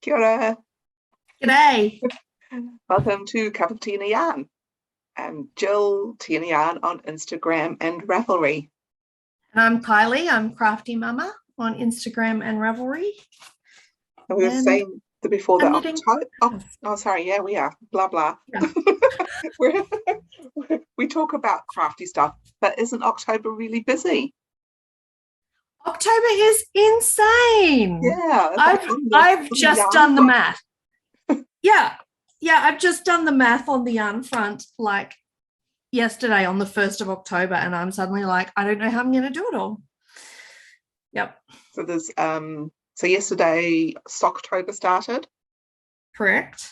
Kia ora. G'day. Welcome to Cup of Tea and a Yarn. I'm Jill, Tea and a Yarn on Instagram and Ravelry. And I'm Kylie. I'm Crafty Mama on Instagram and Ravelry. And we were saying before that October. Oh, sorry. Yeah, we are. Blah, blah. Yeah. we talk about crafty stuff, but isn't October really busy? October is insane. Yeah. I've just done the math. Yeah. I've just done the math on the yarn front like yesterday on the 1st of October, and I'm suddenly like, I don't know how I'm going to do it all. Yep. So there's so yesterday Socktober started. Correct.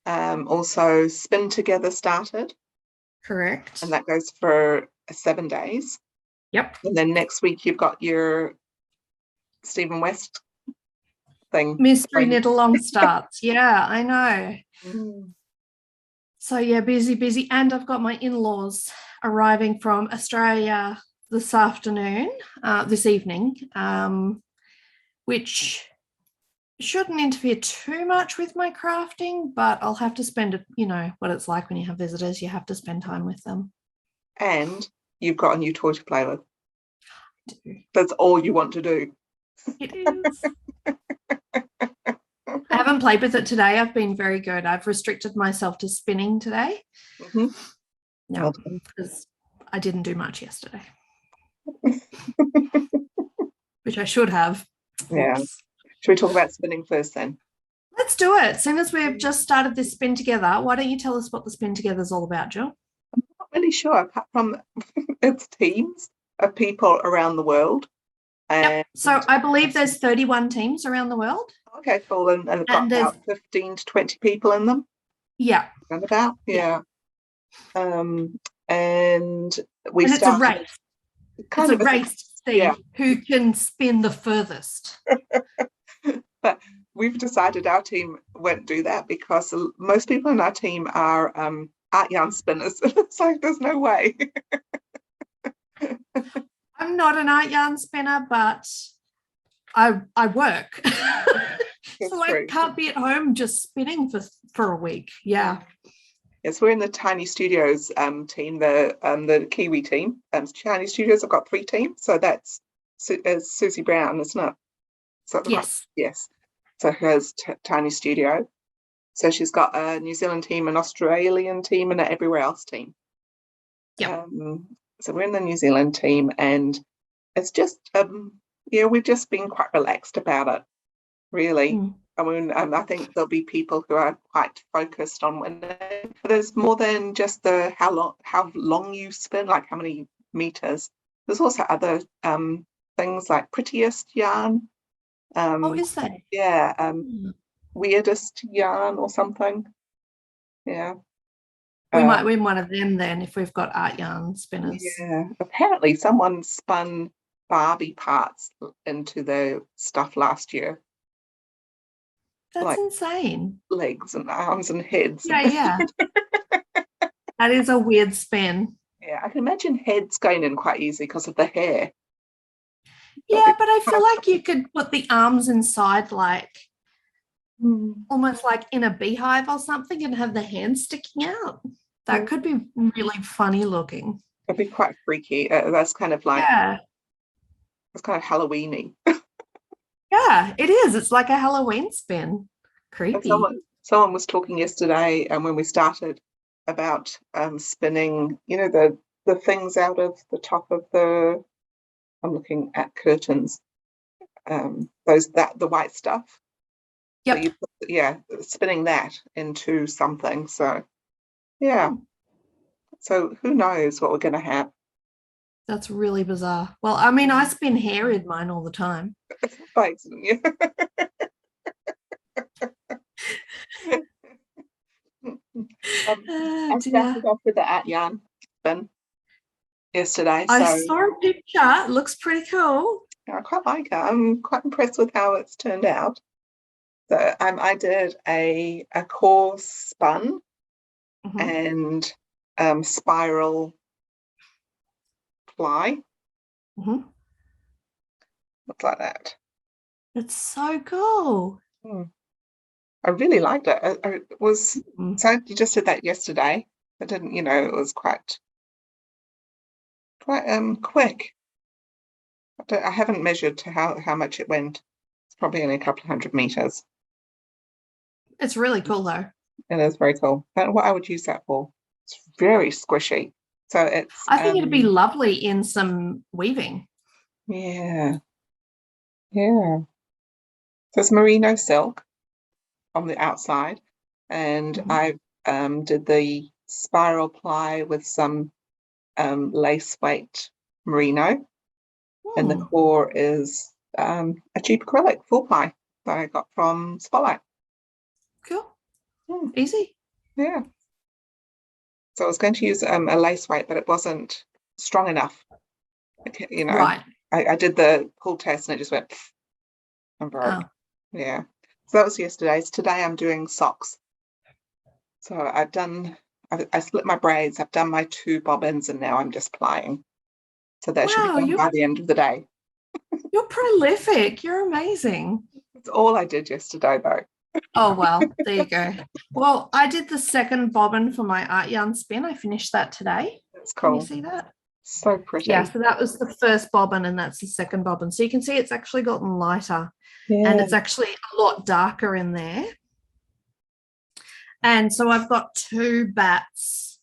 Also Spin Together started. Correct. And that goes for 7 days. Yep. And then next week you've got your Stephen West thing. Mystery Knit Along starts. Yeah, I know. Mm. So yeah, busy. And I've got my in-laws arriving from Australia this evening, which shouldn't interfere too much with my crafting, but I'll have to spend it, you know what it's like when you have visitors, you have to spend time with them. And you've got a new toy to play with. I do. That's all you want to do. It is. I haven't played with it today. I've been very good. I've restricted myself to spinning today. Mm-hmm. No, because I didn't do much yesterday. Which I should have. Yeah. Oops. Should we talk about spinning first then? Let's do it. As soon as we've just started this spin together, why don't you tell us what the spin together is all about, Jill? I'm not really sure, apart from it's teams of people around the world. Yep. So I believe there's 31 teams around the world. Okay, cool. And it's got about 15 to 20 people in them. Yeah. Around about, yeah. And it's a race. It's a race to see who can spin the furthest. But we've decided our team won't do that because most people in our team are art yarn spinners. It's like there's no way. I'm not an art yarn spinner, but I work. So I can't be at home just spinning for a week. Yeah. Yes, we're in the Tiny Studios team, the Kiwi team. Tiny Studios have got 3 teams, so that's Susie Brown, isn't it? So yes. Yes. So hers Tiny Studio. So she's got a New Zealand team, an Australian team, and an everywhere else team. Yeah. So we're in the New Zealand team, and it's just we've just been quite relaxed about it, really. I mean, I think there'll be people who are quite focused on when there's more than just the how long you spin, like how many meters. There's also other things like prettiest yarn. Is there? Yeah. Weirdest yarn or something. Yeah. We might win one of them then if we've got art yarn spinners. Yeah. Apparently someone spun Barbie parts into the stuff last year. That's like insane. Legs and arms and heads. Yeah. That is a weird spin. Yeah, I can imagine heads going in quite easy because of the hair. Yeah, but I feel like you could put the arms inside like almost like in a beehive or something and have the hands sticking out. That could be really funny looking. It'd be quite freaky. That's kind of like, it's kind of Halloween-y. Yeah, it is. It's like a Halloween spin. Creepy. Someone was talking yesterday, and when we started, about spinning, you know, the things out of the top of the, I'm looking at curtains, the white stuff. Yep. So spinning that into something. So yeah. So who knows what we're going to have? That's really bizarre. Well, I mean, I spin hair in mine all the time. By accident, yeah. I started off with the art yarn spin yesterday. I saw a picture. It looks pretty cool. I quite like it. I'm quite impressed with how it's turned out. So I did a core spun and spiral fly. Looks like that. It's so cool. I really liked it. It was so you just did that yesterday. I didn't, it was quite quick. I haven't measured to how much it went. It's probably only a couple of 100 meters. It's really cool though. It is very cool. I don't know what I would use that for. It's very squishy. So I think it'd be lovely in some weaving. Yeah. Yeah. So it's merino silk on the outside, and I did the spiral ply with some lace weight merino, and the core is a cheap acrylic full ply that I got from Spotlight. Cool. Easy. Yeah. So I was going to use a lace weight, but it wasn't strong enough. Right. I did the pull test and it just went and broke. Yeah. So that was yesterday's. Today I'm doing socks. So I split my braids. I've done my 2 bobbins and now I'm just plying. So that should be done by the end of the day. You're prolific. You're amazing. That's all I did yesterday though. Oh, well, there you go. Well, I did the 2nd bobbin for my art yarn spin. I finished that today. That's cool. Can you see that? So pretty. Yeah, so that was the 1st bobbin and that's the 2nd bobbin. So you can see it's actually gotten lighter and it's actually a lot darker in there. And so I've got 2 bats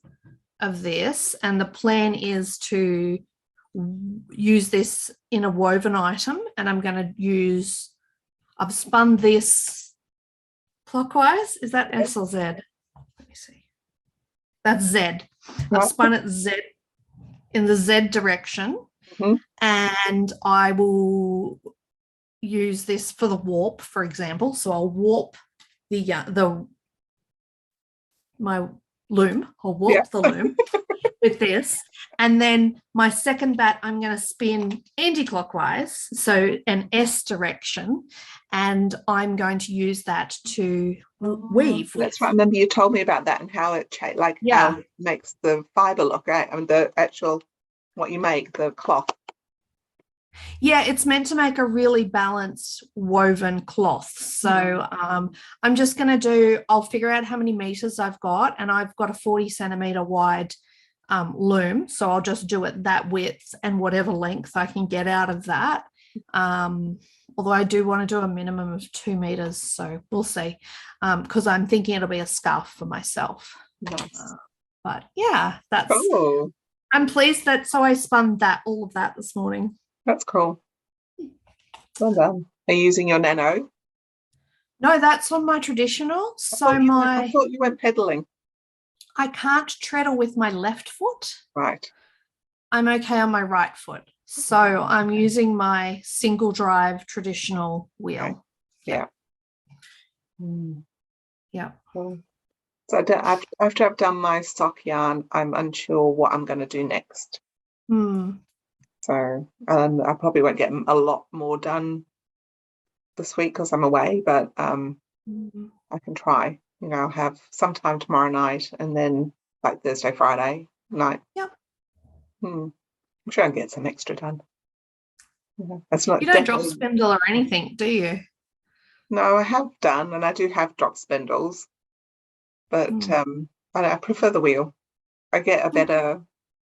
of this, and the plan is to use this in a woven item, and I'm going to I've spun this clockwise. Is that S or Z? Let me see. That's Z. I've spun it in the Z direction, and I will use this for the warp, for example. So I'll warp my loom, or warp the loom with this, and then my 2nd bat I'm going to spin anti-clockwise, so an S direction, and I'm going to use that to weave. That's right. I remember you told me about that and how it how it makes the fiber look, right? I mean, the actual what you make, the cloth. Yeah, it's meant to make a really balanced woven cloth. So I'm just going to I'll figure out how many meters I've got, and I've got a 40 centimeter wide loom. So I'll just do it that width and whatever length I can get out of that. Although I do want to do a minimum of 2 meters. So we'll see, because I'm thinking it'll be a scarf for myself. Nice. But yeah, that's cool. I'm pleased that I spun all of that this morning. That's cool. Well done. Are you using your nano? No, that's on my traditional. I thought you went pedaling. I can't treadle with my left foot. Right. I'm okay on my right foot. So I'm using my single drive traditional wheel. Okay. Yeah. Yeah. Cool. So after I've done my sock yarn, I'm unsure what I'm going to do next. So I probably won't get a lot more done this week because I'm away, but I can try. I'll have some time tomorrow night and then like Thursday, Friday night. Yep. I'm sure I'll get some extra done. That's not. You don't drop spindle or anything, do you? No, I have done, and I do have drop spindles, but I prefer the wheel. I get a better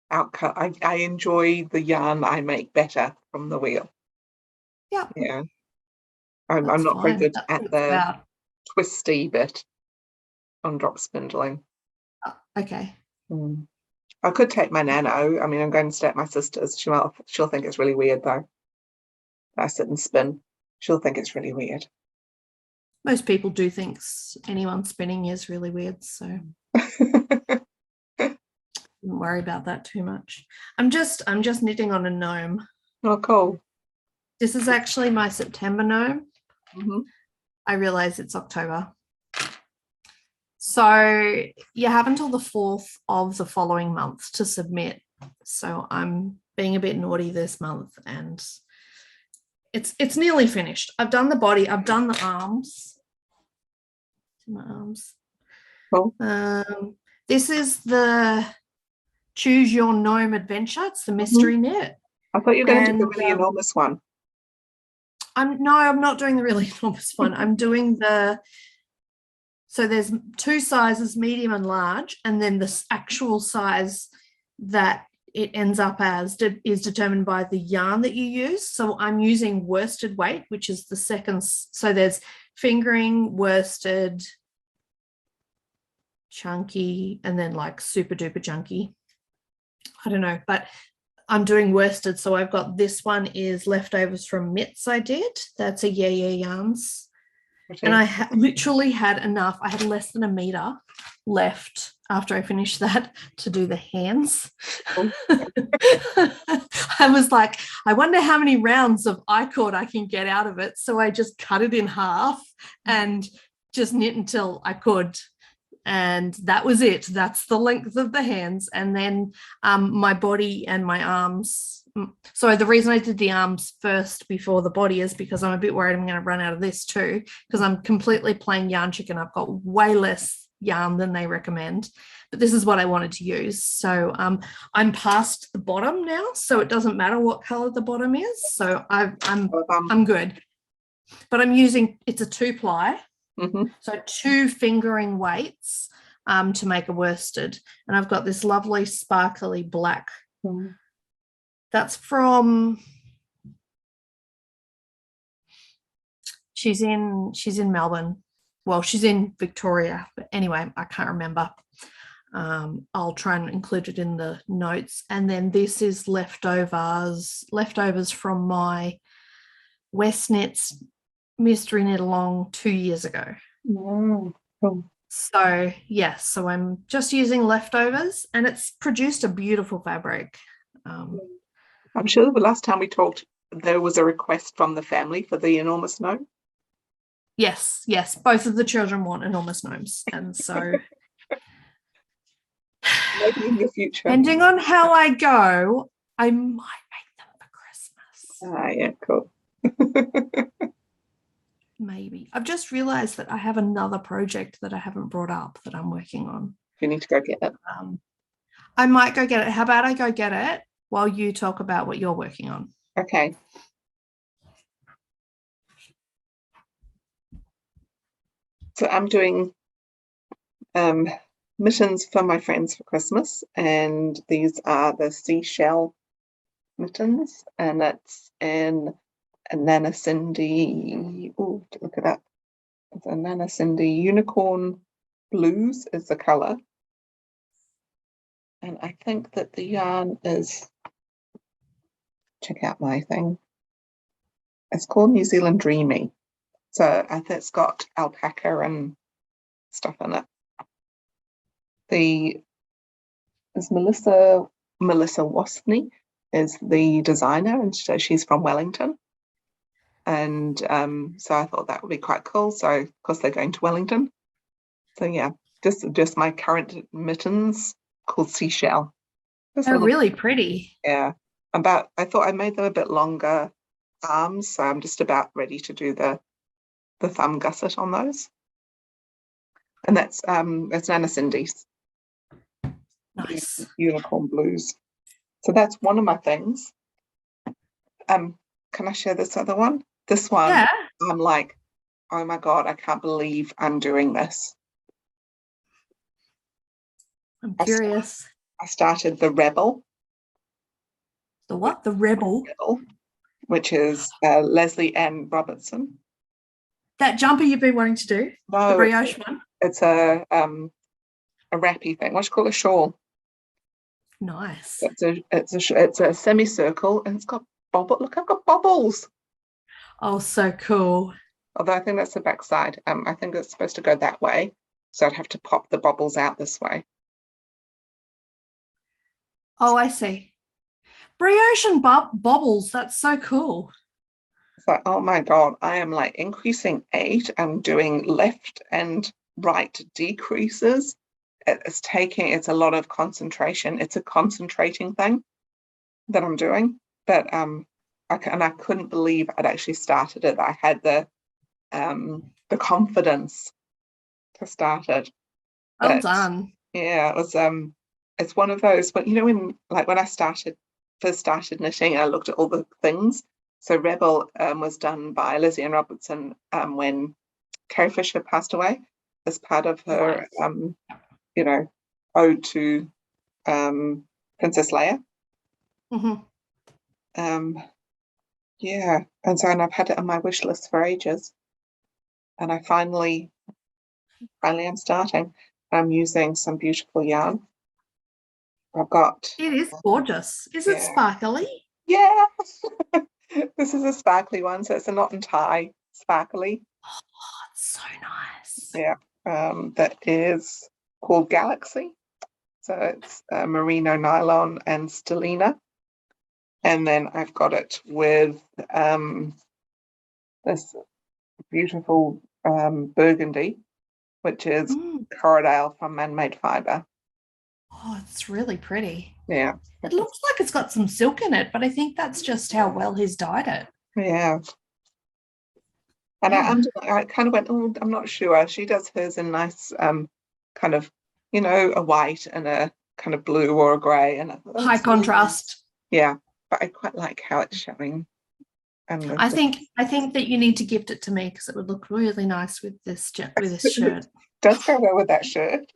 outcome. I enjoy the yarn I make better from the wheel. Yeah. I'm not very good at the twisty bit on drop spindling. Okay. I could take my nano. I mean, I'm going to stay at my sister's. She'll think it's really weird though. I sit and spin. She'll think it's really weird. Most people do think anyone spinning is really weird, so don't worry about that too much. I'm just knitting on a gnome. Oh, cool. This is actually my September gnome. I realize it's October. So you have until the 4th of the following month to submit. So I'm being a bit naughty this month, and it's nearly finished. I've done the body. I've done the arms. My arms. Cool. This is the Choose Your Gnome Adventure. It's the mystery knit. I thought you were going to do the really enormous one. I'm not doing the really enormous one. I'm doing the So there's two sizes, medium and large, and then the actual size that it ends up as is determined by the yarn that you use. So I'm using worsted weight, which is the second. So there's fingering, worsted, chunky, and then like super duper chunky. I don't know, but I'm doing worsted. So I've got this one is leftovers from mitts I did. That's a Yeah yarns. Okay. And I literally had enough. I had less than a meter left after I finished that to do the hands. Oh. I was like, I wonder how many rounds of I-cord I can get out of it. So I just cut it in half and just knit until I could. And that was it. That's the length of the hands. And then my body and my arms. So the reason I did the arms first before the body is because I'm a bit worried I'm going to run out of this too, because I'm completely plain yarn chicken. I've got way less yarn than they recommend, but this is what I wanted to use. So I'm past the bottom now, so it doesn't matter what color the bottom is. So I'm good. But I'm using, it's a 2-ply. Mm-hmm. So 2 fingering weights to make a worsted. And I've got this lovely sparkly black. Mm. That's from, she's in Melbourne. Well, she's in Victoria, but anyway, I can't remember. I'll try and include it in the notes. And then this is leftovers from my Westnet's mystery knit along 2 years ago. Mm. Cool. So yes, so I'm just using leftovers, and it's produced a beautiful fabric. I'm sure the last time we talked, there was a request from the family for the enormous gnome. Yes, both of the children want enormous gnomes, and so maybe in the future, depending on how I go, I might make them for Christmas. Yeah, cool. Maybe. I've just realized that I have another project that I haven't brought up that I'm working on. You need to go get it. I might go get it. How about I go get it while you talk about what you're working on? Okay. So I'm doing mittens for my friends for Christmas, and these are the seashell mittens, and it's in a Nana Cindy. Oh, look it up. It's a Nana Cindy Unicorn Blues is the color, and I think that the yarn is. Check out my thing. It's called New Zealand Dreamy. So I think it's got alpaca and stuff in it. Is Melissa Wasney is the designer, and so she's from Wellington. And so I thought that would be quite cool. So of course they're going to Wellington. So yeah, just my current mittens called Seashell. They're really pretty. Yeah. I thought I made them a bit longer arms, so I'm just about ready to do the thumb gusset on those. And that's Nana Cindy's. Nice. Unicorn Blues. So that's one of my things. Can I share this other one? This one, yeah. I'm like, oh my God, I can't believe I'm doing this. I'm curious. I started the Rebel. The what? The Rebel? Which is Leslie Ann Robertson. That jumper you've been wanting to do? No, the brioche one? It's a wrappy thing. What do you call a shawl? Nice. It's a semicircle, and it's got bubble. Look, I've got bubbles. Oh, so cool. Although I think that's the back side. I think it's supposed to go that way, so I'd have to pop the bubbles out this way. Oh, I see. Brioche and bobbles, that's so cool. It's like, oh my God, I am like increasing 8. I'm doing left and right decreases. It's a lot of concentration. It's a concentrating thing that I'm doing. But I couldn't believe I'd actually started it. I had the confidence to start it. Well done. Yeah, it was it's one of those, but you know, when I first started knitting, I looked at all the things. So Rebel was done by Lizzie Ann Robertson when Carrie Fisher passed away. as part of her, Nice. ode to Princess Leia. Yeah, and I've had it on my wish list for ages, and I finally am starting. I'm using some beautiful yarn. I've got. It is gorgeous. Is it sparkly? Yeah. This is a sparkly one, so it's a knot and tie sparkly. Oh, it's so nice. Yeah. That is called Galaxy. So it's merino nylon and stellina. And then I've got it with this beautiful burgundy, which is Corridale from Man-Made Fibre. Oh, it's really pretty. Yeah. It looks like it's got some silk in it, but I think that's just how well he's dyed it. Yeah. And I kind of went, oh, I'm not sure. She does hers in nice kind of, a white and a kind of blue or a grey. And high contrast. Yeah, but I quite like how it's showing. And I think that you need to gift it to me because it would look really nice with this shirt. It does go well with that shirt.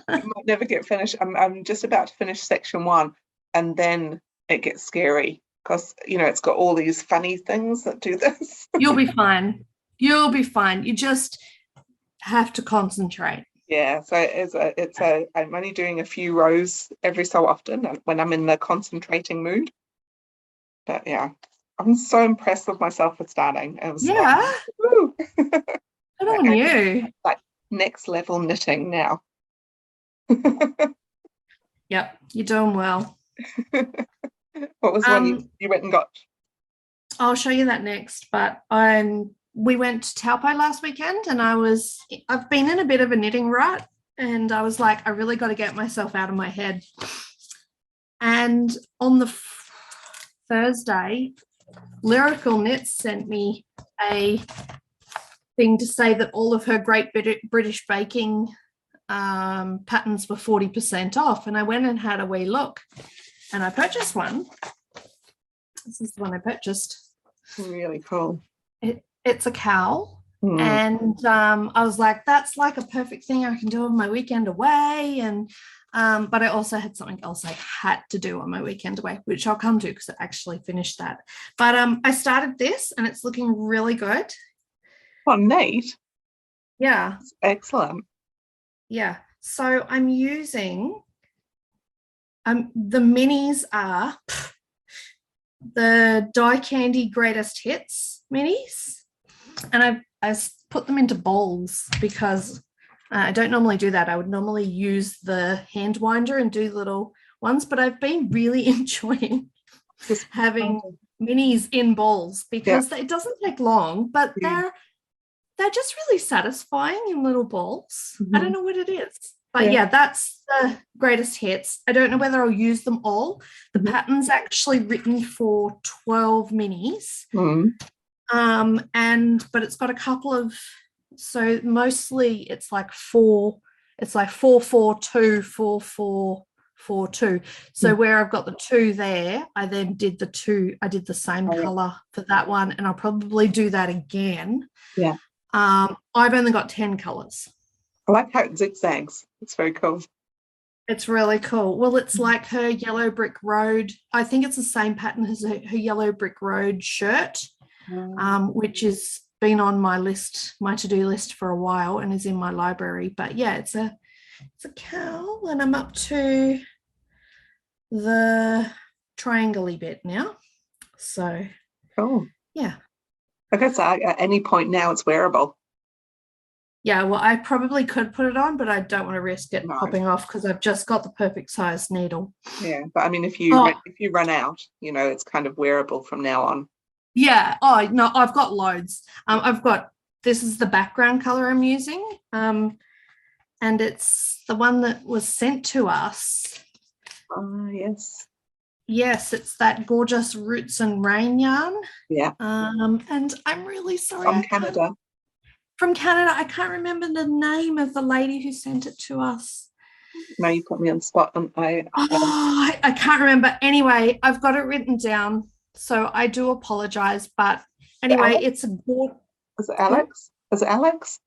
I might never get finished. I'm just about to finish section 1, and then it gets scary because it's got all these funny things that do this. You'll be fine. You just have to concentrate. Yeah, so I'm only doing a few rows every so often when I'm in the concentrating mood. But yeah, I'm so impressed with myself for starting. It was Good on you. Like next level knitting now. Yep, you're doing well. What was one you went and got? I'll show you that next, but we went to Taupo last weekend, and I've been in a bit of a knitting rut, and I was like, I really got to get myself out of my head. And on the Thursday, Lyrical Knits sent me a thing to say that all of her Great British Baking patterns were 40% off, and I went and had a wee look, and I purchased one. This is the one I purchased. Really cool. It's a cowl, and I was like, that's like a perfect thing I can do on my weekend away. And but I also had something else I had to do on my weekend away, which I'll come to because I actually finished that. But I started this, and it's looking really good. Oh, neat. Yeah. That's excellent. Yeah. So I'm using the minis are the Die Candy Greatest Hits minis, and I've put them into bowls because I don't normally do that. I would normally use the hand winder and do little ones, but I've been really enjoying having minis in bowls because it doesn't take long, but they're just really satisfying in little balls. I don't know what it is. But that's the Greatest Hits. I don't know whether I'll use them all. The pattern's actually written for 12 minis. But it's got a couple of, so mostly it's like 4, 4, 2, 4, 4, 4, 2. So where I've got the 2 there, I then did the 2, I did the same colour for that one, and I'll probably do that again. Yeah. I've only got 10 colours. I like how it zigzags. It's very cool. It's really cool. Well, it's like her Yellow Brick Road. I think it's the same pattern as her Yellow Brick Road shirt, which has been on my list, my to-do list for a while, and is in my library. But yeah, it's a cowl, and I'm up to the triangle-y bit now. So cool. Yeah. I guess at any point now it's wearable. Yeah, well, I probably could put it on, but I don't want to risk it popping off because I've just got the perfect size needle. Yeah, but I mean, if you run out, it's kind of wearable from now on. Yeah. Oh no, I've got loads. This is the background color I'm using, and it's the one that was sent to us. Yes. Yes, it's that gorgeous Roots and Rain yarn. Yeah. And I'm really sorry. From Canada. From Canada. I can't remember the name of the lady who sent it to us. No, you put me on the spot. I can't remember. Anyway, I've got it written down, so I do apologize. But anyway, it's a Is it Alex? Is it Alex?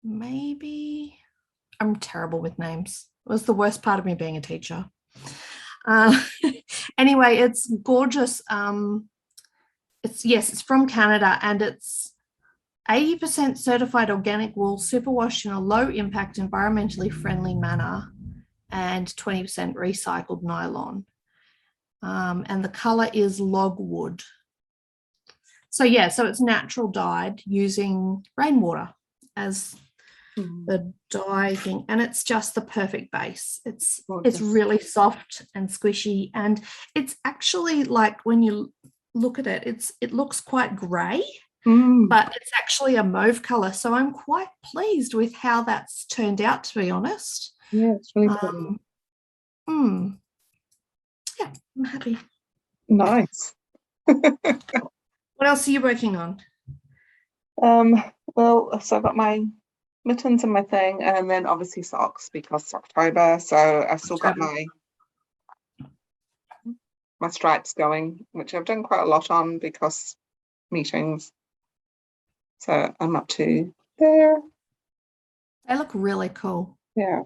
Maybe. I'm terrible with names. It was the worst part of me being a teacher. Anyway, it's gorgeous. It's from Canada, and it's 80% certified organic wool, superwashed in a low impact, environmentally friendly manner, and 20% recycled nylon. And the color is logwood. So it's natural dyed using rainwater as the dye thing, and it's just the perfect base. It's really soft and squishy, and it's actually, like, when you look at it, it looks quite grey, but it's actually a mauve color. So I'm quite pleased with how that's turned out, to be honest. Yeah, it's really pretty. Yeah, I'm happy. Nice. What else are you working on? Well, so I've got my mittens and my thing, and then obviously socks because it's October. So I've still got my stripes going, which I've done quite a lot on because meetings. So I'm up to there. They look really cool. Yeah.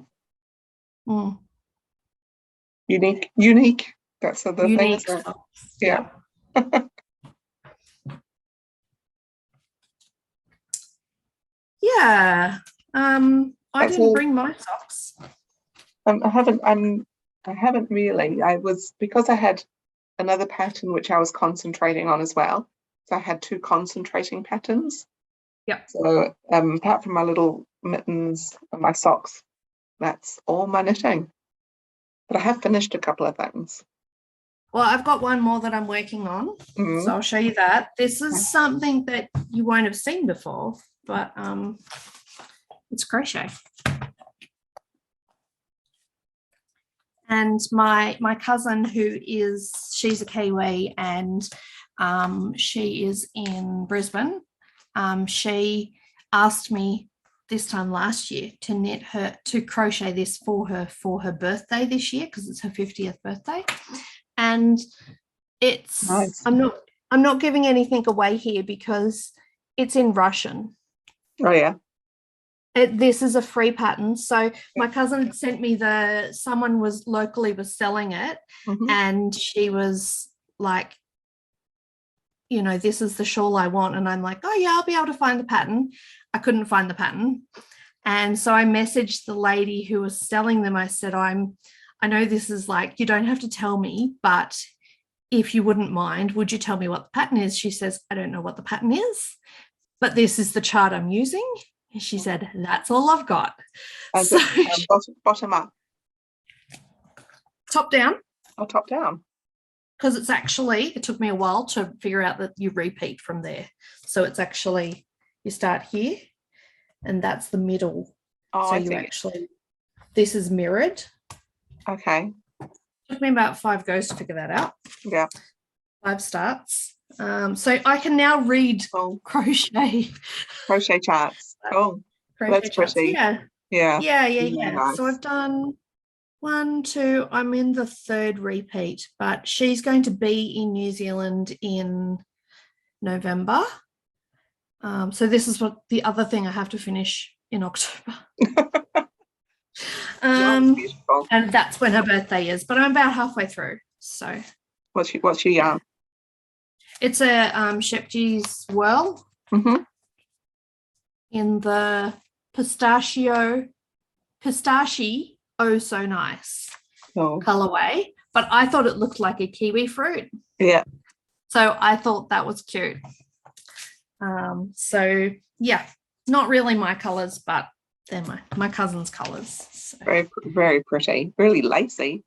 Unique. That's the thing, isn't it? Yeah. Yeah. I didn't bring my socks. I haven't really. Because I had another pattern which I was concentrating on as well. So I had 2 concentrating patterns. Yeah. So apart from my little mittens and my socks, that's all my knitting. But I have finished a couple of things. Well, I've got one more that I'm working on. So I'll show you that. This is something that you won't have seen before, but it's crochet. And my cousin, she's a Kiwi, and she is in Brisbane. She asked me this time last year to crochet this for her birthday this year, because it's her 50th birthday. And it's nice. I'm not giving anything away here because it's in Russian. Oh yeah. This is a free pattern. So my cousin sent me someone was selling it, and she was like, this is the shawl I want. And I'm like, oh yeah, I'll be able to find the pattern. I couldn't find the pattern. And so I messaged the lady who was selling them. I said, I know this is like, you don't have to tell me, but if you wouldn't mind, would you tell me what the pattern is? She says, I don't know what the pattern is, but this is the chart I'm using. And she said, that's all I've got. So, bottom up. Top down. Oh, top down. Because it took me a while to figure out that you repeat from there. So it's actually, you start here and that's the middle. Oh, so you actually, this is mirrored. Okay. It took me about 5 goes to figure that out. Yeah. 5 starts. So I can now read crochet charts. Oh, that's pretty. Yeah. Nice. So I've done 1, 2. I'm in the 3rd repeat, but she's going to be in New Zealand in November. So this is what the other thing I have to finish in October. And that's when her birthday is, but I'm about halfway through. So what's your yarn? It's a Shepji's Whirl in the pistachio oh so nice colorway, but I thought it looked like a kiwi fruit. Yeah. So I thought that was cute. So yeah, not really my colors, but they're my cousin's colors. So. Very, very pretty. Really lacy.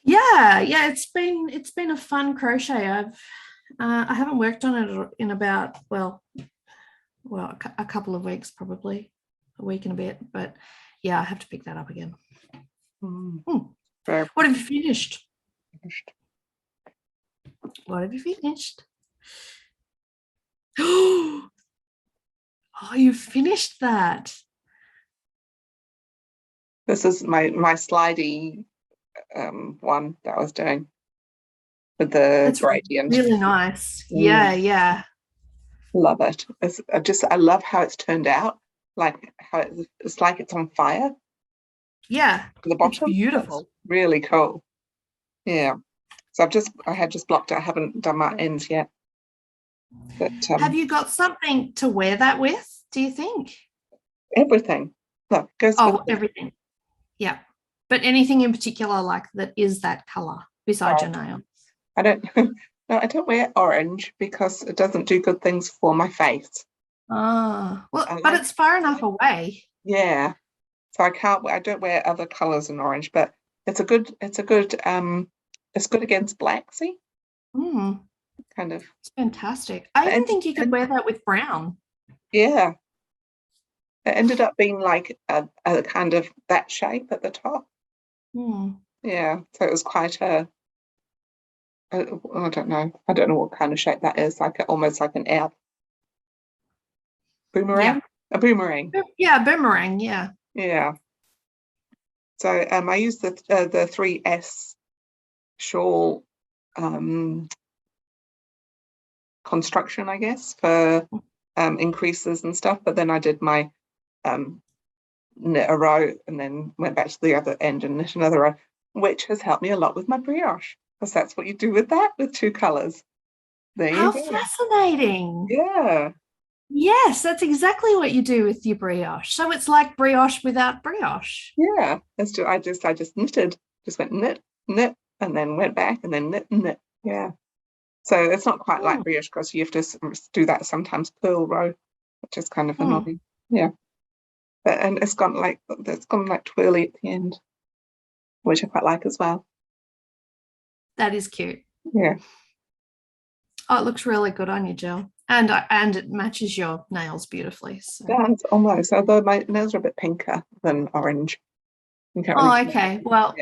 Yeah, it's been a fun crochet. I haven't worked on it in about a couple of weeks, probably a week and a bit, but yeah, I have to pick that up again. What have you finished? What have you finished? Oh, you finished that. This is my slidey one that I was doing with the gradient. Really nice. Yeah. Love it. I love how it's turned out. Like how it's like it's on fire. Yeah, The it's bottom. beautiful. That's really cool. Yeah. So I had just blocked it. I haven't done my ends yet. But have you got something to wear that with, do you think? everything. Look, goes with everything. Yeah. But anything in particular like that is that colour besides your nails? I don't no, I don't wear orange because it doesn't do good things for my face. Well, but it's far enough away. Yeah. So I don't wear other colours in orange, but it's good it's good against black, see? Kind of. It's fantastic. I even think you could wear that with brown. Yeah. It ended up being like a kind of that shape at the top. Yeah. So it was quite I don't know. I don't know what kind of shape that is. Almost like an L. Boomerang? Yeah. A boomerang. Yeah, boomerang, yeah. Yeah. So I used the 3S shawl construction, I guess, for increases and stuff. But then I did my knit a row and then went back to the other end and knit another row, which has helped me a lot with my brioche, because that's what you do with that, with two colours. How fascinating. Yeah. Yes, that's exactly what you do with your brioche. So it's like brioche without brioche. Yeah. I just knitted, just went knit, and then went back and then knit. Yeah. So it's not quite like brioche because you have to do that sometimes purl row, which is kind of annoying. Yeah. And it's gone like twirly at the end, which I quite like as well. That is cute. Yeah. Oh, it looks really good on you, Jill. And it matches your nails beautifully. So. Yeah, it's almost, although my nails are a bit pinker than orange. Okay. Well,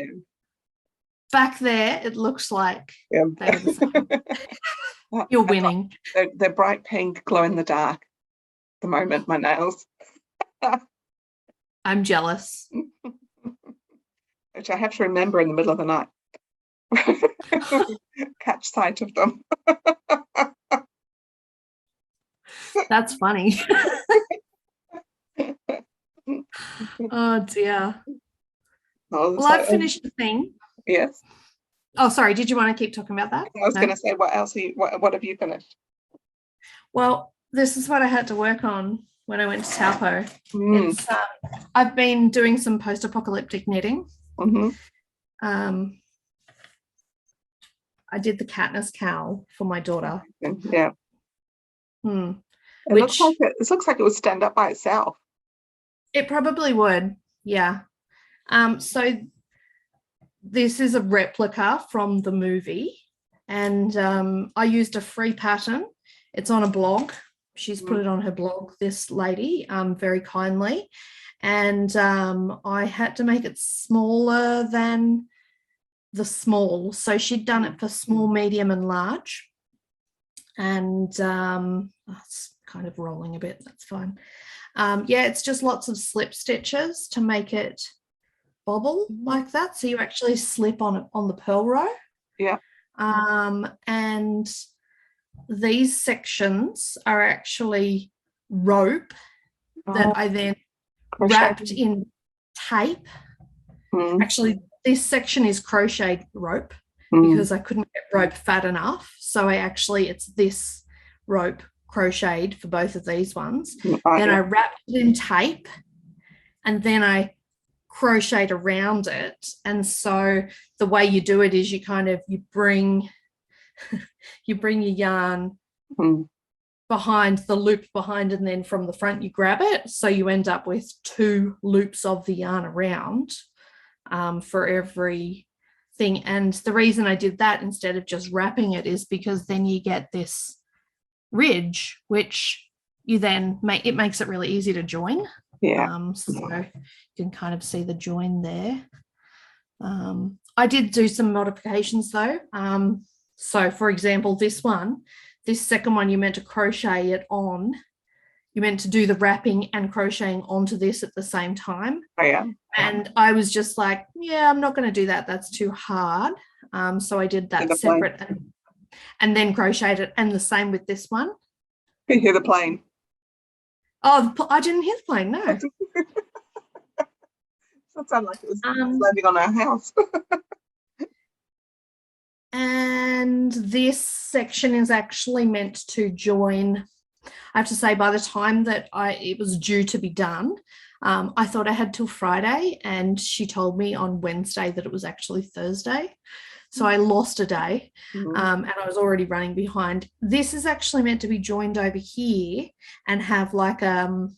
back there, it looks like they were the same. You're winning. They're bright pink, glow in the dark. At the moment, my nails. I'm jealous. Which I have to remember in the middle of the night. Catch sight of them. That's funny. Oh dear. Well, I've finished the thing. Yes. Oh, sorry. Did you want to keep talking about that? I was going to say, what else? What have you finished? Well, this is what I had to work on when I went to Taupo. It's I've been doing some post-apocalyptic knitting. I did the Katniss cowl for my daughter. Yeah. It looks like it would stand up by itself. It probably would. Yeah. So this is a replica from the movie, and I used a free pattern. It's on a blog. She's put it on her blog, this lady, very kindly. And I had to make it smaller than the small. So she'd done it for small, medium, and large. And it's kind of rolling a bit. That's fine. Yeah, it's just lots of slip stitches to make it bobble like that. So you actually slip on it on the purl row. Yeah. And these sections are actually rope that I then wrapped in tape. Actually, this section is crocheted rope because I couldn't get rope fat enough. So it's this rope crocheted for both of these ones. Then I wrapped it in tape and then I crocheted around it. And so the way you do it is you bring your yarn behind the loop behind, and then from the front you grab it. So you end up with 2 loops of the yarn around for every thing. And the reason I did that instead of just wrapping it is because then you get this ridge, which you then it makes it really easy to join. Yeah. So you can kind of see the join there. I did do some modifications though. So for example, this second one, you meant to crochet it on. You meant to do the wrapping and crocheting onto this at the same time. Oh, yeah. And I was just like, yeah, I'm not going to do that. That's too hard. So I did that separate and then crocheted it. And the same with this one. You hear the plane? Oh, I didn't hear the plane, no. That sounded like it was landing on our house. And this section is actually meant to join. I have to say, by the time that it was due to be done, I thought I had till Friday, and she told me on Wednesday that it was actually Thursday. So I lost a day, and I was already running behind. This is actually meant to be joined over here and have like another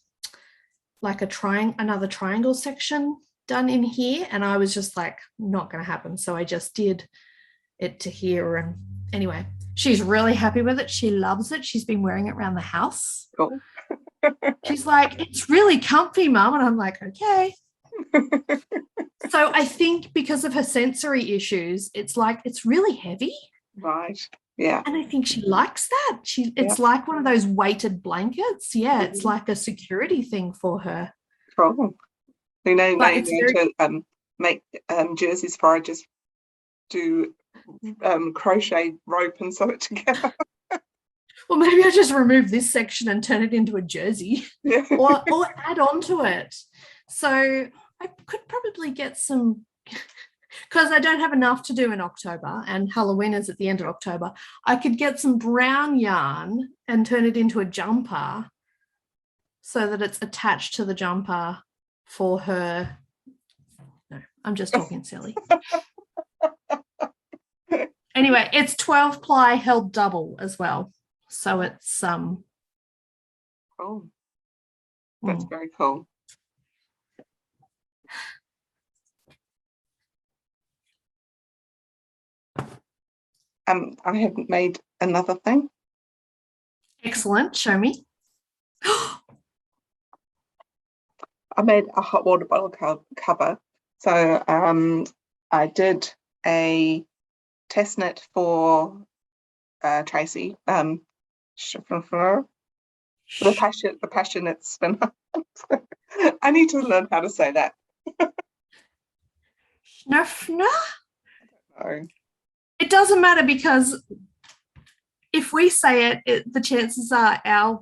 triangle section done in here. And I was just like, not going to happen. So I just did it to here. And anyway, she's really happy with it. She loves it. She's been wearing it around the house. Cool. She's like, it's really comfy, Mum. And I'm like, okay. So I think because of her sensory issues, it's really heavy. Right. Yeah. And I think she likes that. It's like one of those weighted blankets. Yeah, it's like a security thing for her. Cool. You know, to make jerseys for her, just do crochet rope and sew it together. Well, maybe I just remove this section and turn it into a jersey, or add on to it. So I could probably get some, because I don't have enough to do in October, and Halloween is at the end of October. I could get some brown yarn and turn it into a jumper, so that it's attached to the jumper for her. No, I'm just talking silly. Anyway, it's 12 ply held double as well. So it's cool. That's very cool. I have made another thing. Excellent. Show me. I made a hot water bottle cover. So I did a test knit for Tracy, the passionate spinner. I need to learn how to say that. Schnurfner? No. It doesn't matter, because if we say it, the chances are our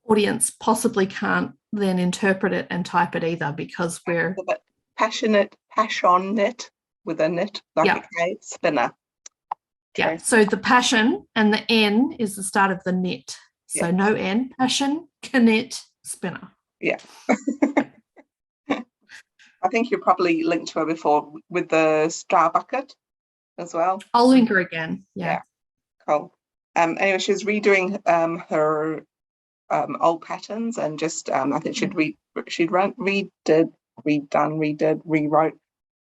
audience possibly can't then interpret it and type it either, because we're passionate with a knit, like a K, spinner. Okay. Yeah, so the passion and the N is the start of the knit. So no N, passion, knit, spinner. Yeah. I think you probably linked to her before with the straw bucket as well. I'll link her again. Yeah. Cool. Anyway, she's redoing her old patterns, and just I think rewrote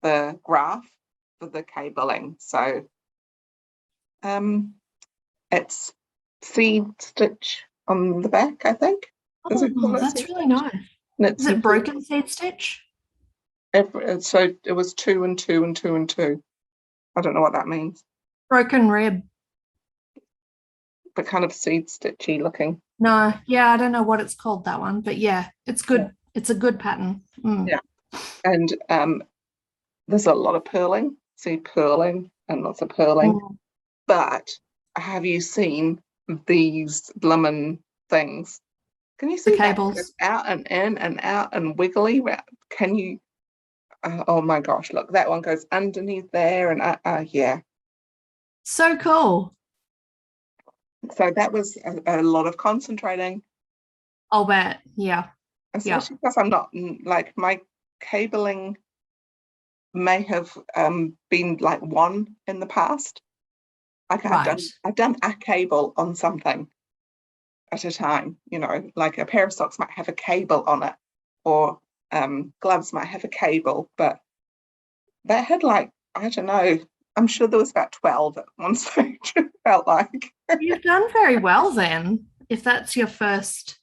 the graph for the cabling. So it's seed stitch on the back, I think. That's really nice. Is it broken seed stitch? So it was 2 and 2 and 2 and 2. I don't know what that means. Broken rib. But kind of seed stitchy looking. No, yeah, I don't know what it's called, that one, but yeah, it's good. Yeah. It's a good pattern. Yeah. And there's a lot of purling. See, purling and lots of purling. But have you seen these bloomin' things? Can you see the cables? It's out and in and out and wiggly? Can you? Oh my gosh! Look, that one goes underneath there, and yeah. So cool. So that was a lot of concentrating. I'll bet. Yeah. Especially because I'm not, like, my cabling may have been like one in the past. Like I've done a cable on something at a time, you know, like a pair of socks might have a cable on it, or gloves might have a cable, but that had, like, I don't know, I'm sure there was about 12 at one stage. It felt like. You've done very well then, if that's your first,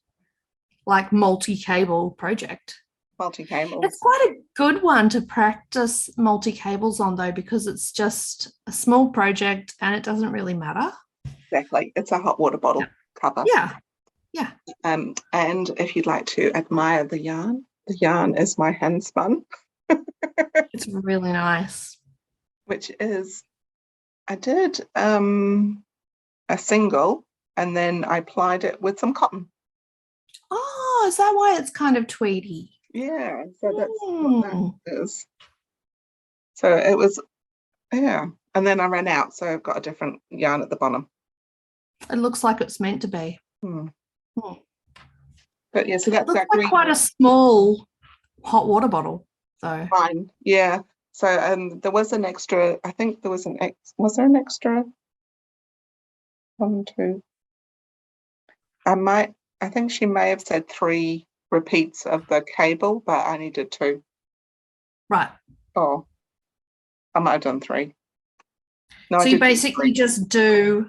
like, multi-cable project. Multi-cables. It's quite a good one to practice multi-cables on, though, because it's just a small project and it doesn't really matter. Exactly. It's a hot water bottle cover. Yeah. Yeah. And if you'd like to admire the yarn is my hand spun. It's really nice. Which is, I did a single, and then I plied it with some cotton. Oh, is that why it's kind of tweedy? Yeah, so that's what that is. So it was, yeah. And then I ran out, so I've got a different yarn at the bottom. It looks like it's meant to be. But yeah, so that's looks like quite a small hot water bottle, though. Fine, yeah. So there was an extra. I think there was Was there an extra? 1, 2. I think she may have said 3 repeats of the cable, but I needed 2. Right. Oh, I might have done 3. No, so you basically just do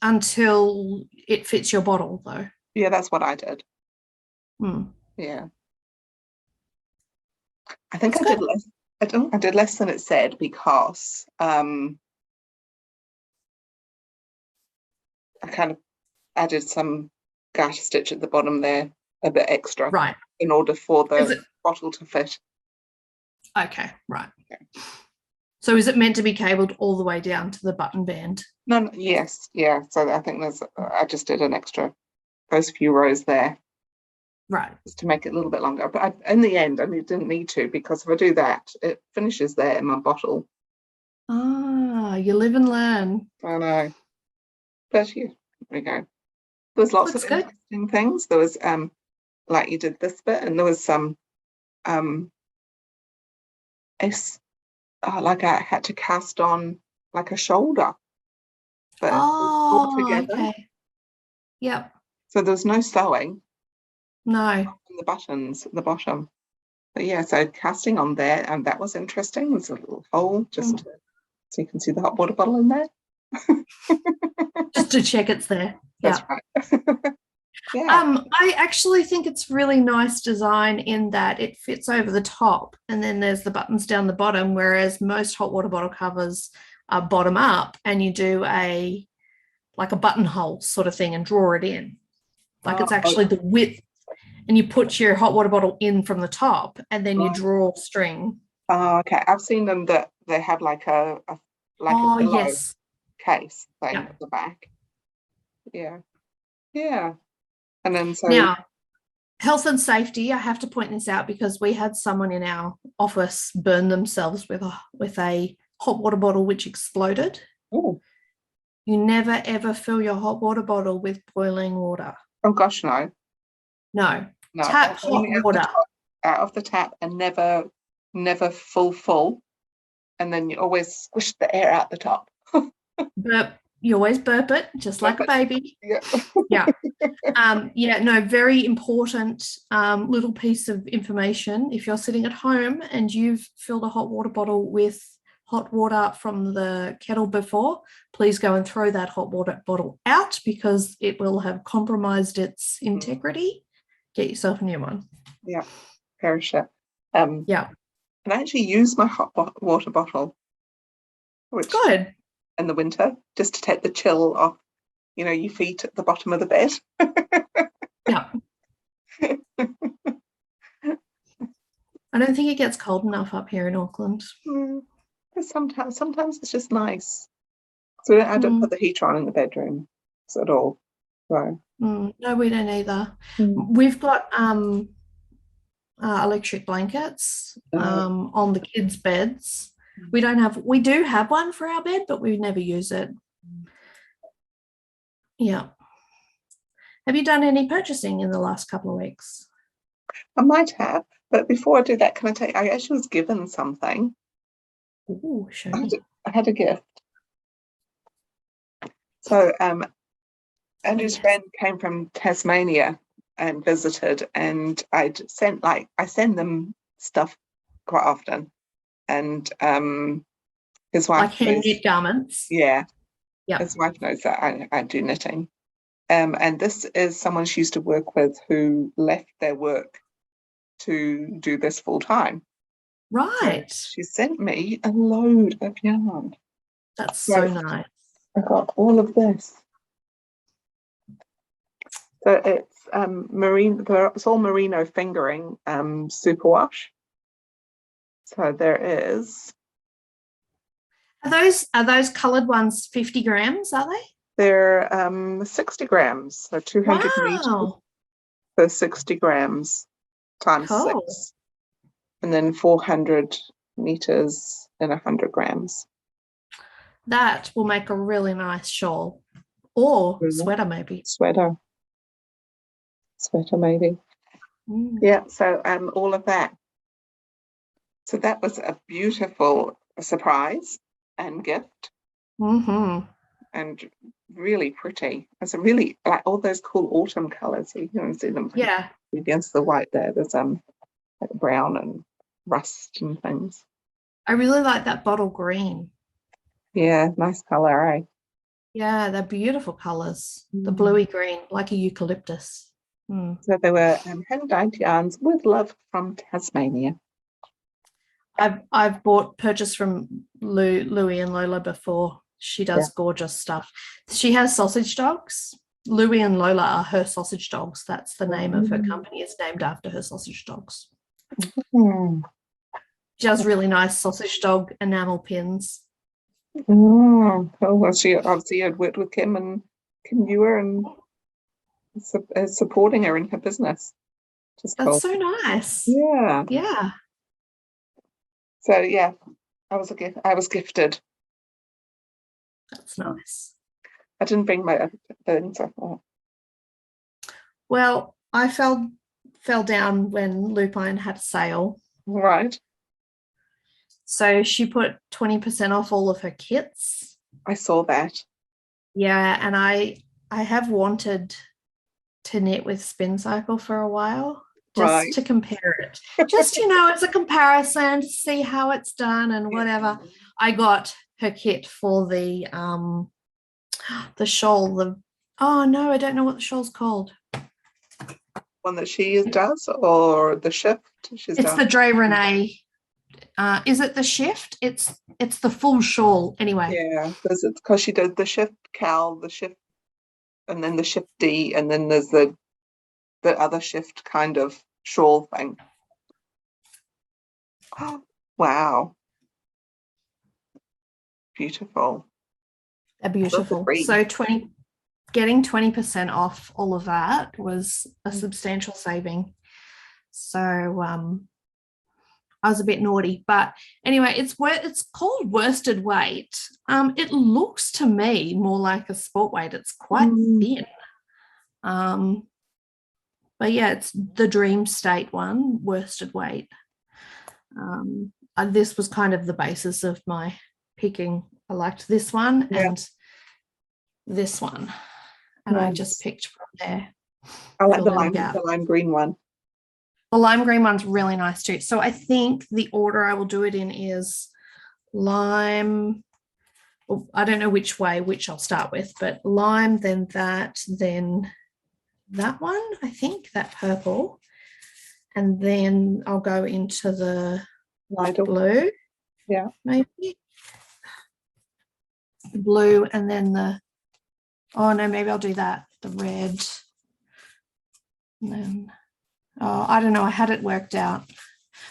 until it fits your bottle, though. Yeah, that's what I did. Yeah. I think I did less. I did less than it said because I kind of added some garter stitch at the bottom there, a bit extra, right, in order for the bottle to fit. Okay, right. Okay. So is it meant to be cabled all the way down to the button band? No, yes, yeah. So I think I just did an extra, those few rows there. Right. Just to make it a little bit longer. But in the end, I didn't need to, because if I do that, it finishes there in my bottle. Ah, you live and learn. I know. But yeah, there we go. There was lots of interesting things. There was like you did this bit, and there was some like I had to cast on like a shoulder. But all together. Okay. Yep. So there was no sewing. No. The buttons at the bottom. But yeah, so casting on there, and that was interesting. There's a little hole so you can see the hot water bottle in there. Just to check it's there. That's right. Yeah. I actually think it's really nice design in that it fits over the top, and then there's the buttons down the bottom, whereas most hot water bottle covers are bottom up, and you do a buttonhole sort of thing and draw it in. It's actually the width, and you put your hot water bottle in from the top, and then you draw string. Oh, okay. I've seen them that they have like a pillow case thing at the back. Yeah. Yeah. And then now, health and safety, I have to point this out because we had someone in our office burn themselves with a hot water bottle which exploded. Ooh. You never ever fill your hot water bottle with boiling water. Oh gosh, no. No. Tap hot water out of the tap, and never full, and then you always squish the air out the top. Burp. You always burp it, just like a baby. Yeah. No, very important little piece of information. If you're sitting at home and you've filled a hot water bottle with hot water from the kettle before, please go and throw that hot water bottle out, because it will have compromised its integrity. Get yourself a new one. Yeah, perish it. Yeah. And I actually use my hot water bottle. Good. In the winter, just to take the chill off, your feet at the bottom of the bed. Yeah. I don't think it gets cold enough up here in Auckland. Sometimes it's just nice. So I don't put the heater on in the bedroom at all. So. No, we don't either. We've got electric blankets on the kids' beds. We do have one for our bed, but we never use it. Yeah. Have you done any purchasing in the last couple of weeks? I might have, but before I do that, can I tell you, I actually was given something. Ooh, show me. I had a gift. So Andrew's friend came from Tasmania and visited, and I send them stuff quite often. And his wife, like hand knit garments. Yeah. Yeah. His wife knows that I do knitting. And this is someone she used to work with who left their work to do this full time. Right. So she sent me a load of yarn. That's so nice. I got all of this. So it's it's all merino fingering superwash. So there is. Are those coloured ones 50 grams, are they? They're 60 grams, so 200 meters Wow. per 60 grams times Cool. 6, and then 400 meters in 100 grams. That will make a really nice shawl or sweater, maybe. Sweater maybe. Yeah, so all of that. So that was a beautiful surprise and gift. And really pretty. It's a really like all those cool autumn colors. You can see them against the white there. There's like brown and rust and things. I really like that bottle green. Yeah, nice color, eh? Yeah, they're beautiful colors. The bluey green, like a eucalyptus. So they were hand-dyed yarns with love from Tasmania. I've purchased from Louie and Lola before. She does gorgeous stuff. She has sausage dogs. Louie and Lola are her sausage dogs. That's the name of her company. It's named after her sausage dogs. She does really nice sausage dog enamel pins. Oh, well, she obviously had worked with Kim Ewer and supporting her in her business. That's cool. So nice. Yeah. Yeah. So yeah, I was gifted. That's nice. I didn't bring my other things. I thought. Well, I fell down when Lupine had a sale. Right. So she put 20% off all of her kits. I saw that. Yeah, and I have wanted to knit with Spin Cycle for a while, just to compare it. Just, it's a comparison to see how it's done and whatever. I got her kit for the shawl. Oh no, I don't know what the shawl's called. One that she does, or the shift she's done? It's the Dre Renee. Is it the shift? It's the full shawl anyway. Yeah, because she did the shift cowl, the shift, and then the shift D, and then there's the other shift kind of shawl thing. Oh, wow. Beautiful. They're beautiful. So getting 20% off all of that was a substantial saving. So I was a bit naughty, but anyway, it's called worsted weight. It looks to me more like a sport weight. It's quite thin. But yeah, it's the Dream State one, worsted weight. This was kind of the basis of my picking. I liked this one and this one, and I just picked from there. I like the lime green one. The lime green one's really nice too. So I think the order I will do it in is lime. Well, I don't know which I'll start with, but lime, then that one, I think, that purple. And then I'll go into the lighter blue. Yeah. Maybe. The blue, and then maybe I'll do that. The red. And then I don't know. I had it worked out.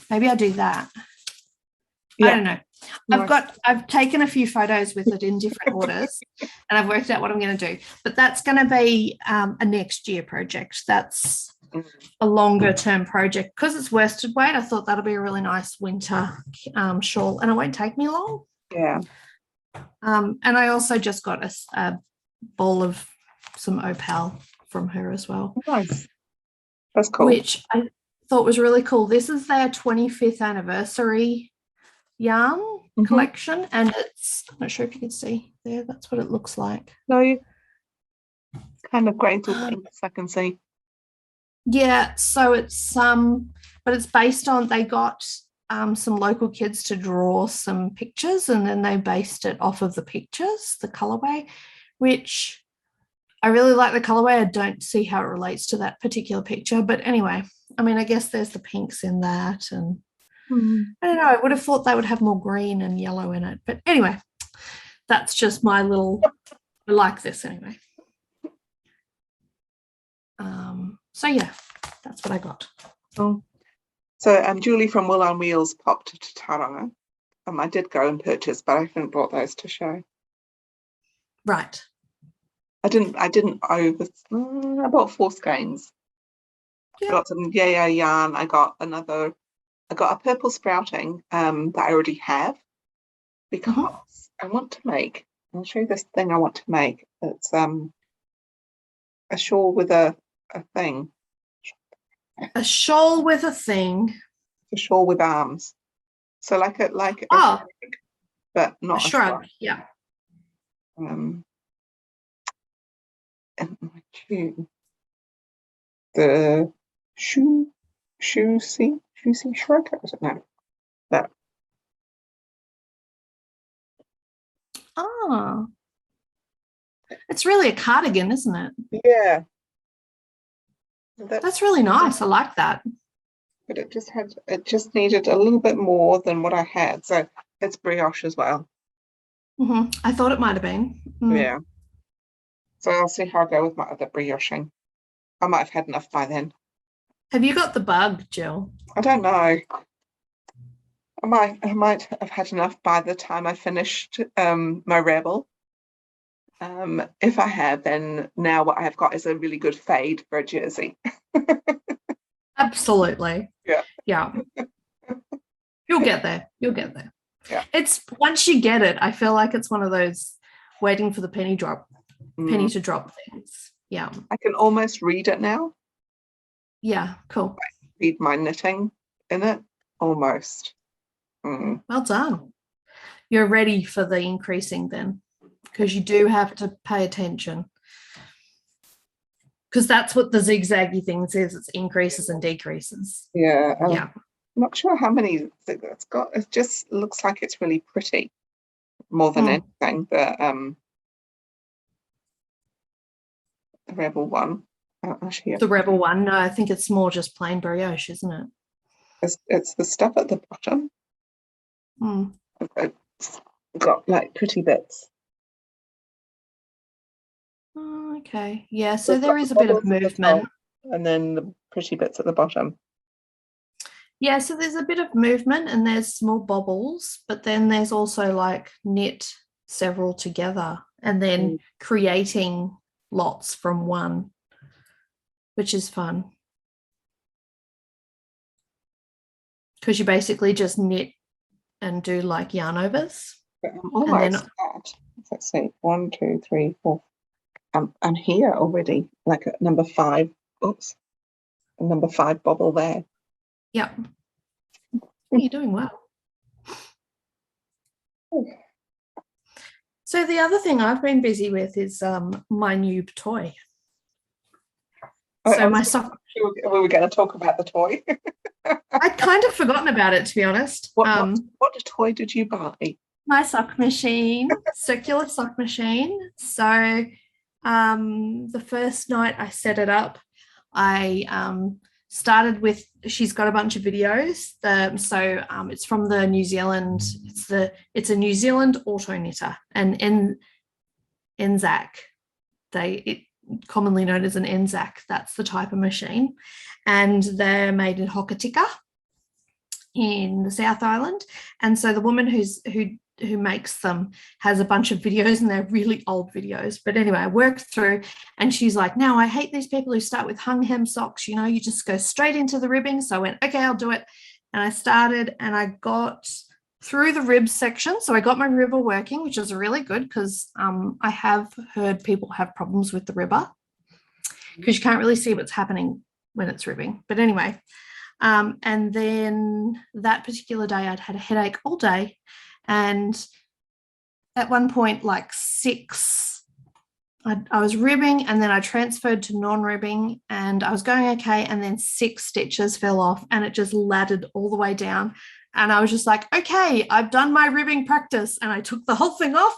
Maybe I'll do that. Yeah. I don't know. I've taken a few photos with it in different orders, and I've worked out what I'm going to do. But that's going to be a next year project. That's a longer term project because it's worsted weight. I thought that'll be a really nice winter shawl, and it won't take me long. Yeah. And I also just got a ball of some opal from her as well. Nice. That's cool. Which I thought was really cool. This is their 25th anniversary yarn collection, and I'm not sure if you can see there. That's what it looks like. No, kind of grey to pinks, I can see. Yeah, so it's but it's based on, they got some local kids to draw some pictures, and then they based it off of the pictures, the colorway, which I really like the colorway. I don't see how it relates to that particular picture, but anyway, I mean, I guess there's the pinks in that, and I don't know, I would have thought they would have more green and yellow in it, but anyway, that's just my little, I like this anyway. So yeah, that's what I got. Oh. So Julie from Wool on Wheels popped to Tauranga. I did go and purchase, but I haven't brought those to show. Right. I didn't over. I bought 4 skeins. Yeah. I got some yarn. I got a purple sprouting that I already have because I want to make. I'll show you this thing I want to make. It's a shawl with a thing. A shawl with a thing. A shawl with arms. So like a Oh, shrug, but a not a shrug. Yeah. And my shoe, the shoe shrug. I don't know that. Oh, it's really a cardigan, isn't it? Yeah, That's really nice. I like that. but it just needed a little bit more than what I had. So it's brioche as well. I thought it might have been. Yeah. So I'll see how I go with my other brioching. I might have had enough by then. Have you got the bug, Jill? I don't know. I might have had enough by the time I finished my Rebel. If I have, then now what I have got is a really good fade for a jersey. Absolutely. Yeah. You'll get there. Yeah. It's once you get it, I feel like it's one of those waiting for the penny to drop things. Yeah. I can almost read it now. Yeah, cool. Read my knitting in it, almost. Well done. You're ready for the increasing then, because you do have to pay attention. Because that's what the zigzaggy thing says. It's increases and decreases. Yeah. Yeah. I'm not sure how many it's got. It just looks like it's really pretty more than anything. The Rebel one. The Rebel one. No, I think it's more just plain brioche, isn't it? It's the stuff at the bottom. It's got like pretty bits. Oh, okay. Yeah, so there is a bit of movement. And then the pretty bits at the bottom. Yeah, so there's a bit of movement and there's small bobbles, but then there's also like knit several together and then creating lots from one, which is fun. Because you basically just knit and do like yarn overs. Almost at, let's see, 1, 2, 3, 4. I'm here already, like at number 5. Oops. Number 5 bobble there. Yep. You're doing well. So the other thing I've been busy with is my new toy. So my sock. We were going to talk about the toy. I'd kind of forgotten about it, to be honest. What toy did you buy? My sock machine, circular sock machine. So the first night I set it up, I started with, she's got a bunch of videos. It's from the New Zealand, it's a New Zealand auto knitter, and NZAC, commonly known as an NZAC, that's the type of machine. And they're made in Hokitika in the South Island. And so the woman who makes them has a bunch of videos, and they're really old videos. But anyway, I worked through, and she's like, now I hate these people who start with hung hem socks. You know, you just go straight into the ribbing. So I went, okay, I'll do it. And I started, and I got through the rib section. So I got my ribber working, which is really good because I have heard people have problems with the ribber because you can't really see what's happening when it's ribbing. But anyway, and then that particular day I'd had a headache all day. And at one point, like 6, I was ribbing, and then I transferred to non-ribbing, and I was going okay, and then 6 stitches fell off, and it just laddered all the way down. And I was just like, okay, I've done my ribbing practice, and I took the whole thing off,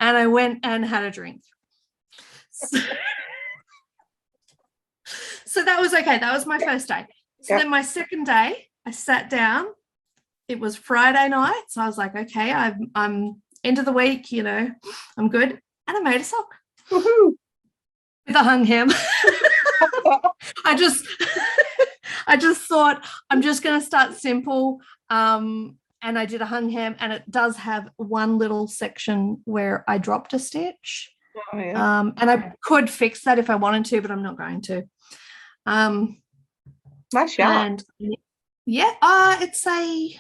and I went and had a drink. So that was okay. That was my first day. So then my second day, I sat down. It was Friday night, so I was like, okay, I'm end of the week, you know, I'm good. And I made a sock. Woohoo. With a hung hem. I just thought I'm just going to start simple. And I did a hung hem, and it does have one little section where I dropped a stitch. Oh, yeah. And I could fix that if I wanted to, but I'm not going to. Nice yarn. And yeah, it's a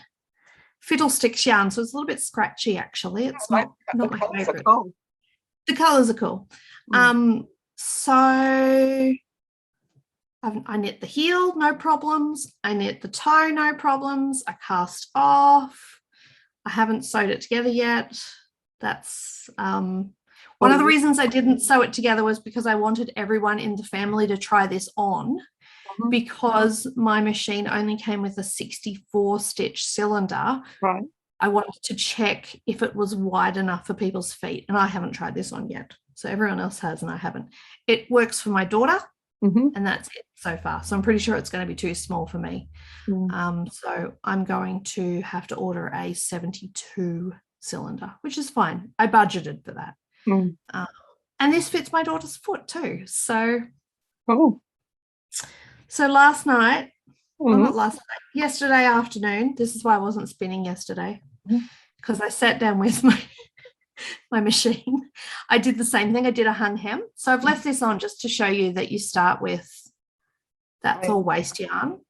fiddlesticks yarn, so it's a little bit scratchy actually. It's not my favorite. Cool. The colors are cool. So I knit the heel, no problems. I knit the toe, no problems. I cast off. I haven't sewed it together yet. That's one of the reasons I didn't sew it together was because I wanted everyone in the family to try this on, because my machine only came with a 64 stitch cylinder. Right. I wanted to check if it was wide enough for people's feet, and I haven't tried this on yet. So everyone else has and I haven't. It works for my daughter, and that's it so far. So I'm pretty sure it's going to be too small for me. So I'm going to have to order a 72 cylinder, which is fine. I budgeted for that. And this fits my daughter's foot too. So, so last night, well, not last night, yesterday afternoon, this is why I wasn't spinning yesterday, because I sat down with my machine. I did the same thing. I did a hung hem. So I've left this on just to show you that you start with, that's all waste yarn.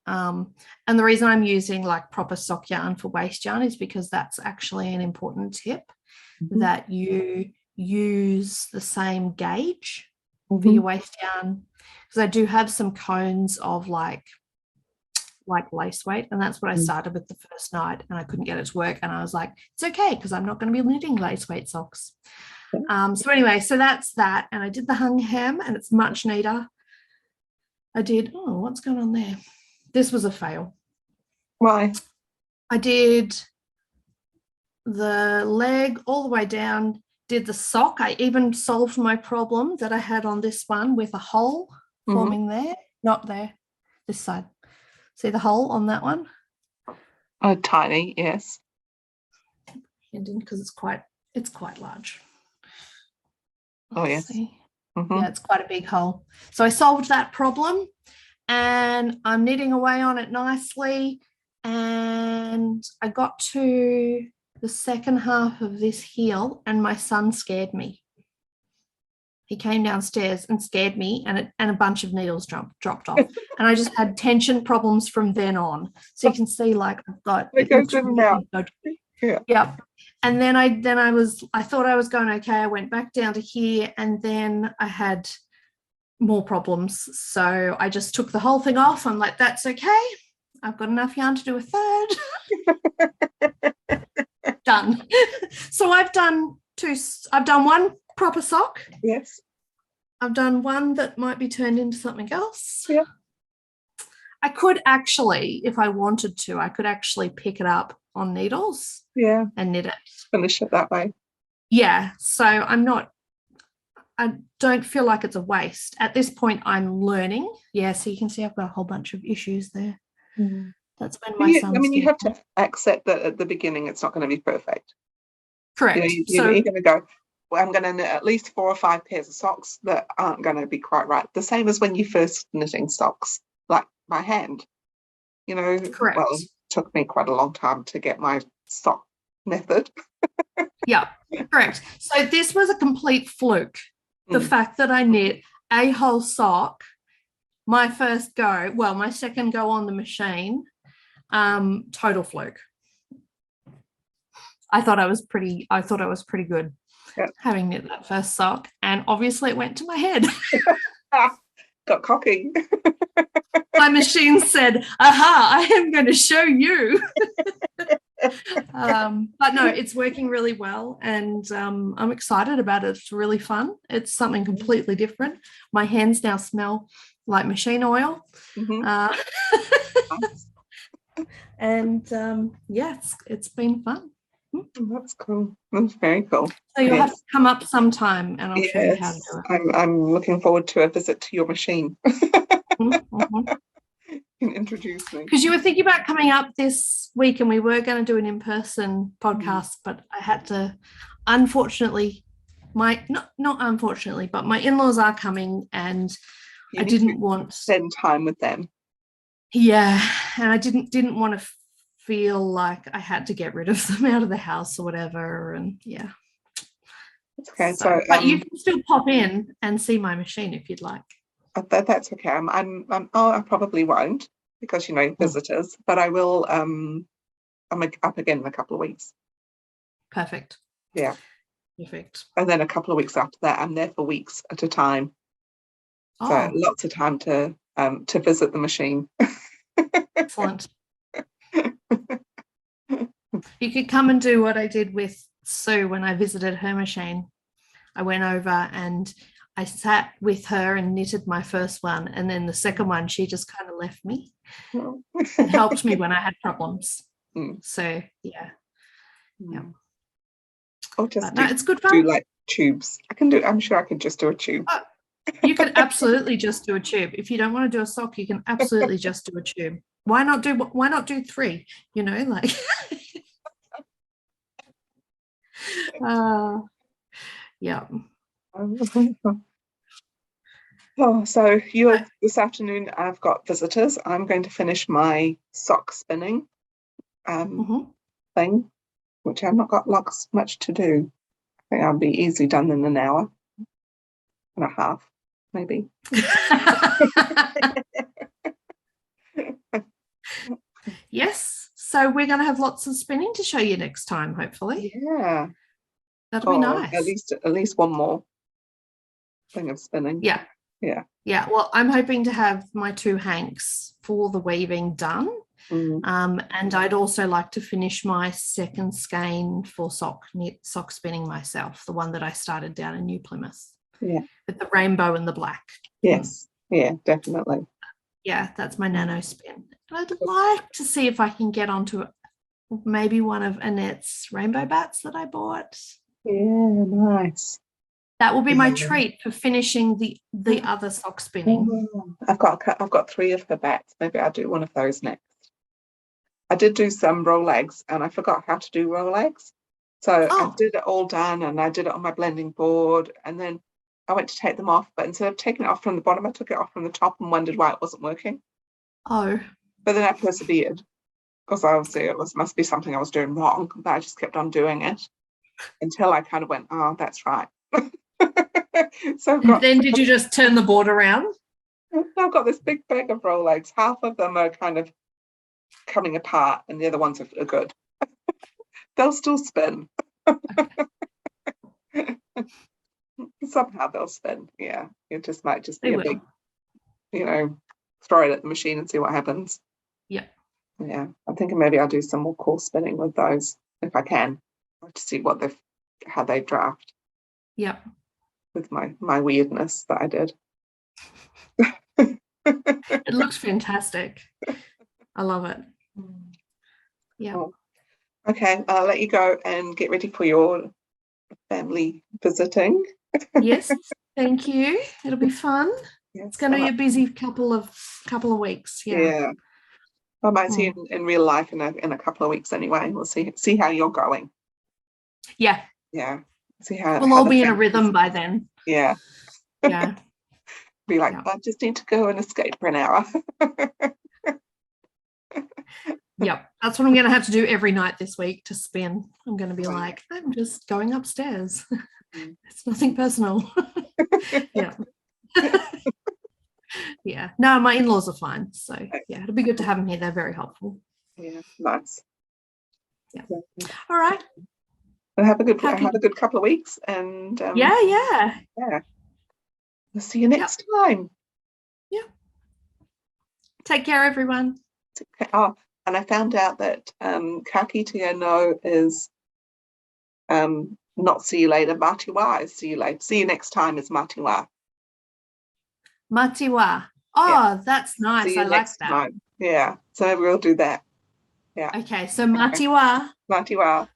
And the reason I'm using like proper sock yarn for waste yarn is because that's actually an important tip, that you use the same gauge for your waste yarn, because I do have some cones of like lace weight, and that's what I started with the first night, and I couldn't get it to work, and I was like, it's okay because I'm not going to be knitting lace weight socks. So anyway, so that's that, and I did the hung hem, and it's much neater. I did, what's going on there? This was a fail. Why? I did the leg all the way down, did the sock. I even solved my problem that I had on this one with a hole forming there, not there, this side. See the hole on that one? Oh, tiny, yes. Because it's quite large. Yes. Yeah, it's quite a big hole. So I solved that problem, and I'm knitting away on it nicely. And I got to the second half of this heel, and my son scared me. He came downstairs and scared me, and a bunch of needles dropped off. And I just had tension problems from then on. So you can see, like, I've got it goes in and out. Yeah. And then I thought I was going okay. I went back down to here, and then I had more problems. So I just took the whole thing off. I'm like, that's okay. I've got enough yarn to do a third. Done. So I've done one proper sock. Yes. I've done one that might be turned into something else. Yeah. I could actually, if I wanted to, I could actually pick it up on needles. Yeah. And knit it. Finish it that way. Yeah. So I don't feel like it's a waste. At this point, I'm learning. Yeah, so you can see I've got a whole bunch of issues there. That's when my son's you have to accept that at the beginning it's not going to be perfect. Correct. You're going to go, well, I'm going to knit at least 4 or 5 pairs of socks that aren't going to be quite right. The same as when you first knitting socks, like by hand. Correct. Well, it took me quite a long time to get my sock method. Yeah, correct. So this was a complete fluke. The fact that I knit a whole sock, my second go on the machine, total fluke. I thought I was pretty good having knit that first sock, and obviously it went to my head. Got cocky. My machine said, aha, I am going to show you. But no, it's working really well, and I'm excited about it. It's really fun. It's something completely different. My hands now smell like machine oil. And it's been fun. That's cool. That's very cool. So you'll have to come up sometime, and I'll show you how to do it. I'm looking forward to a visit to your machine. You can introduce me. Because you were thinking about coming up this week, and we were going to do an in-person podcast, but I had to, unfortunately, not unfortunately, but my in-laws are coming, and I didn't want to spend time with them. Yeah, and I didn't want to feel like I had to get rid of them out of the house or whatever, and It's okay. But you can still pop in and see my machine if you'd like. That's okay. I probably won't because visitors, but I will. I'm up again in a couple of weeks. Perfect. Yeah. Perfect. And then a couple of weeks after that, I'm there for weeks at a time. So lots of time to visit the machine. Excellent. You could come and do what I did with Sue when I visited her machine. I went over and I sat with her and knitted my first one, and then the second one she just kind of left me. It helped me when I had problems. So yeah. Or just it's good fun. Do like tubes. I'm sure I could just do a tube. You could absolutely just do a tube. If you don't want to do a sock, you can absolutely just do a tube. Why not do 3? Yeah. So this afternoon I've got visitors. I'm going to finish my sock spinning thing, which I've not got much to do. I think I'll be easily done in an hour and a half, maybe. Yes. So we're going to have lots of spinning to show you next time, hopefully. Yeah. That'll be nice. At least one more thing of spinning. Yeah. Yeah. Yeah. Well, I'm hoping to have my 2 hanks for the weaving done. And I'd also like to finish my second skein for sock spinning myself, the one that I started down in New Plymouth. Yeah. With the rainbow and the black. Yes. Yeah, definitely. Yeah, that's my nano spin. And I'd like to see if I can get onto maybe one of Annette's rainbow bats that I bought. Yeah, nice. That will be my treat for finishing the other sock spinning. I've got 3 of her bats. Maybe I'll do one of those next. I did do some roll eggs and I forgot how to do roll eggs. So I did it all done and I did it on my blending board, and then I went to take them off, but instead of taking it off from the bottom, I took it off from the top and wondered why it wasn't working. Oh. But then I persevered because obviously it must be something I was doing wrong, but I just kept on doing it until I kind of went, oh, that's right. So then did you just turn the board around? I've got this big bag of roll eggs. Half of them are kind of coming apart and the other ones are good. They'll still spin. Somehow they'll spin. Yeah, it might just be a big, throw it at the machine and see what happens. Yeah. Yeah, I'm thinking maybe I'll do some more course spinning with those if I can, to see how they draft. Yeah. With my weirdness that I did. It looks fantastic. I love it. Yeah. Oh. Okay, I'll let you go and get ready for your family visiting. Yes, thank you. It'll be fun. Yes, it's going to be a busy couple of weeks. Yeah. I might see you in real life in a couple of weeks anyway. We'll see how you're going. Yeah. Yeah. See how we'll all be in a rhythm by then. Yeah. Yeah. Be like, I just need to go and escape for an hour. Yep, that's what I'm going to have to do every night this week to spin. I'm going to be like, I'm just going upstairs. It's nothing personal. Yeah. Yeah. No, my in-laws are fine. So yeah, it'll be good to have them here. They're very helpful. Yeah, nice. Yeah. All right. Well, have a good couple of weeks, and yeah. We'll see you next time. Yeah. Take care, everyone. Oh, and I found out that Kakite no is not see you later. Matiwa is see you later. See you next time is Matiwa. Matiwa. Oh, that's nice. I like that. Time. Yeah. So we'll do that. Yeah. Okay. So Matiwa. Matiwa.